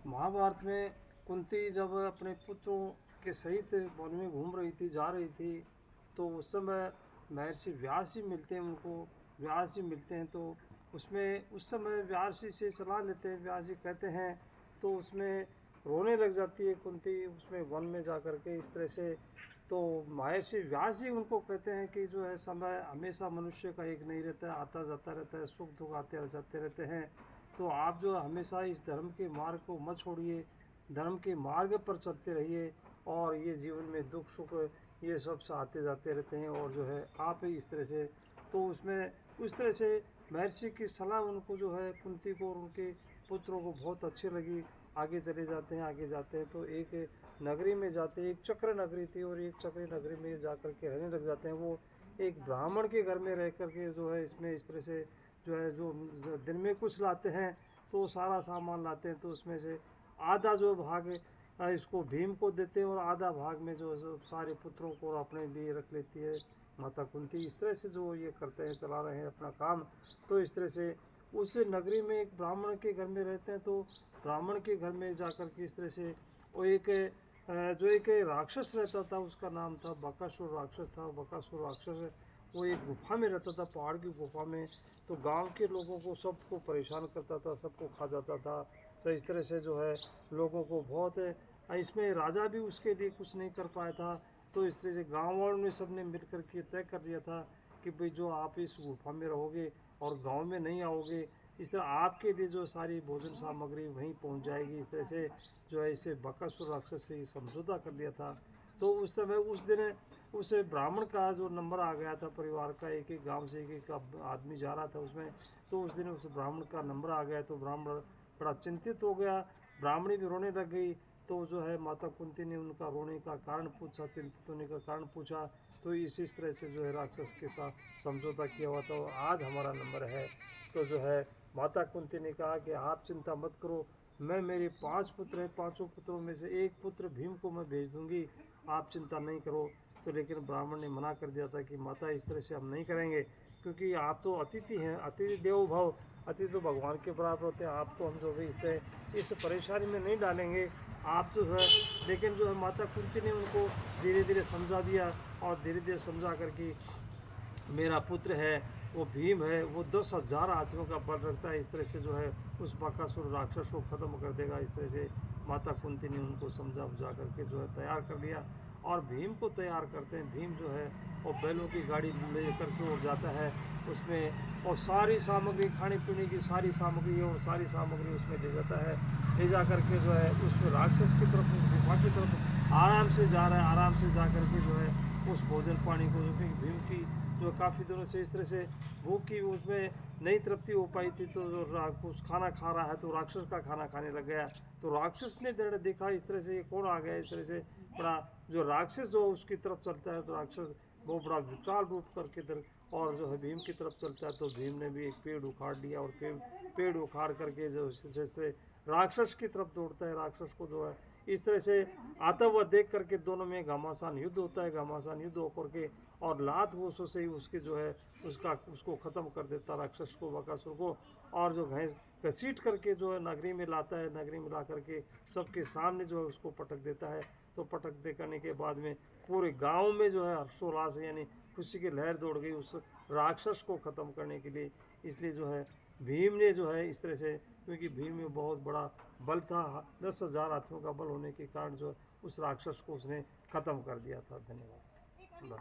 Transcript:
महाभारत में कुंती जब अपने पुत्रों के सहित वन में घूम रही थी, जा रही थी, तो उस समय महर्षि व्यास जी मिलते हैं उनको। व्यास जी मिलते हैं तो उसमें उस समय व्यास जी से सलाह लेते हैं। व्यास जी कहते हैं तो उसमें रोने लग जाती है कुंती, उसमें वन में जा कर के इस तरह से। तो महर्षि व्यास जी उनको कहते हैं कि जो है समय हमेशा मनुष्य का एक नहीं रहता है, आता जाता रहता है, सुख दुख आते जाते रहते हैं। तो आप जो हमेशा इस धर्म के मार्ग को मत छोड़िए, धर्म के मार्ग पर चलते रहिए। और ये जीवन में दुख सुख ये सब से आते जाते रहते हैं, और जो है आप इस तरह से। तो उसमें उस तरह से महर्षि की सलाह उनको जो है कुंती को और उनके पुत्रों को बहुत अच्छी लगी। आगे चले जाते हैं, आगे जाते हैं तो एक नगरी में जाते हैं। एक चक्र नगरी थी और एक चक्र नगरी में जा कर के रहने लग जाते हैं। वो एक ब्राह्मण के घर में रह कर के जो है इसमें इस तरह से जो है जो दिन में कुछ लाते हैं तो सारा सामान लाते हैं, तो उसमें से आधा जो भाग इसको भीम को देते हैं और आधा भाग में जो सारे पुत्रों को अपने लिए रख लेती है माता कुंती। इस तरह से जो ये करते हैं, चला रहे हैं अपना काम। तो इस तरह से उस नगरी में एक ब्राह्मण के घर में रहते हैं। तो ब्राह्मण के घर में जाकर के इस तरह से वो एक जो एक राक्षस रहता था, उसका नाम था बकासुर राक्षस था। बकासुर राक्षस वो एक गुफा में रहता था, पहाड़ की गुफा में। तो गांव के लोगों को सबको परेशान करता था, सबको खा जाता था। तो इस तरह से जो है लोगों को बहुत इसमें राजा भी उसके लिए कुछ नहीं कर पाया था। तो इस तरह से गाँव वालों ने सबने मिल कर के तय कर लिया था कि भाई जो आप इस गुफा में रहोगे और गांव में नहीं आओगे, इस तरह आपके लिए जो सारी भोजन सामग्री वहीं पहुंच जाएगी। इस तरह से जो है इसे बकासुर राक्षस से समझौता कर लिया था। तो उस समय उस दिन उस ब्राह्मण का जो नंबर आ गया था, परिवार का एक एक गांव से एक एक आदमी जा रहा था उसमें। तो उस दिन उस ब्राह्मण का नंबर आ गया तो ब्राह्मण बड़ा चिंतित हो गया, ब्राह्मणी भी रोने लग गई। तो जो है माता कुंती ने उनका रोने का कारण पूछा, चिंतित होने का कारण पूछा। तो इस तरह से जो है राक्षस के साथ समझौता किया हुआ था। आज हमारा नंबर है। तो जो है माता कुंती ने कहा कि आप चिंता मत करो, मैं मेरे 5 पुत्र हैं, पांचों पुत्रों में से एक पुत्र भीम को मैं भेज दूंगी, आप चिंता नहीं करो। तो लेकिन ब्राह्मण ने मना कर दिया था कि माता इस तरह से हम नहीं करेंगे, क्योंकि आप तो अतिथि हैं, अतिथि देवो भव, अतिथि तो भगवान के बराबर होते हैं। आपको हम जो भी इस परेशानी में नहीं डालेंगे, आप जो है। लेकिन जो है माता कुंती ने उनको धीरे धीरे समझा दिया, और धीरे धीरे समझा करके मेरा पुत्र है वो भीम है, वो 10,000 हाथियों का बल रखता है। इस तरह से जो है उस बकासुर राक्षस को ख़त्म कर देगा। इस तरह से माता कुंती ने उनको समझा बुझा करके जो है तैयार कर लिया, और भीम को तैयार करते हैं। भीम जो है वो बैलों की गाड़ी ले करके वो जाता है उसमें, और सारी सामग्री खाने पीने की सारी सामग्री और सारी सामग्री उसमें ले जाता है। ले जा करके जो है उसमें राक्षस की तरफ, गुफा की तरफ आराम से जा रहा है। आराम से जा करके जो है उस भोजन पानी को, जो कि भीम की जो काफ़ी दिनों से इस तरह से भूख की उसमें नहीं तृप्ति हो पाई थी, तो जो कुछ खाना खा रहा है तो राक्षस का खाना खाने लग गया। तो राक्षस ने देखा इस तरह से ये कौन आ गया, इस तरह से बड़ा जो राक्षस जो उसकी तरफ चलता है, तो राक्षस वो बड़ा विकराल रूप करके और जो है भीम की तरफ चलता है। तो भीम ने भी एक पेड़ उखाड़ लिया, और पेड़ उखाड़ करके जो जैसे राक्षस की तरफ दौड़ता है, राक्षस को जो है इस तरह से आता हुआ देख करके दोनों में घमासान युद्ध होता है। घमासान युद्ध होकर के और लात घूसों से ही उसके जो है उसको ख़त्म कर देता राक्षस को, बकासुर को। और जो भैंस घसीट करके जो है नगरी में लाता है, नगरी में ला करके सबके सामने जो है उसको पटक देता है। तो पटक दे करने के बाद में पूरे गांव में जो है हर्षोल्लास यानी खुशी की लहर दौड़ गई उस राक्षस को ख़त्म करने के लिए। इसलिए जो है भीम ने जो है इस तरह से, क्योंकि भीम में बहुत बड़ा बल था, 10,000 हाथियों का बल होने के कारण जो उस राक्षस को उसने ख़त्म कर दिया था। धन्यवाद।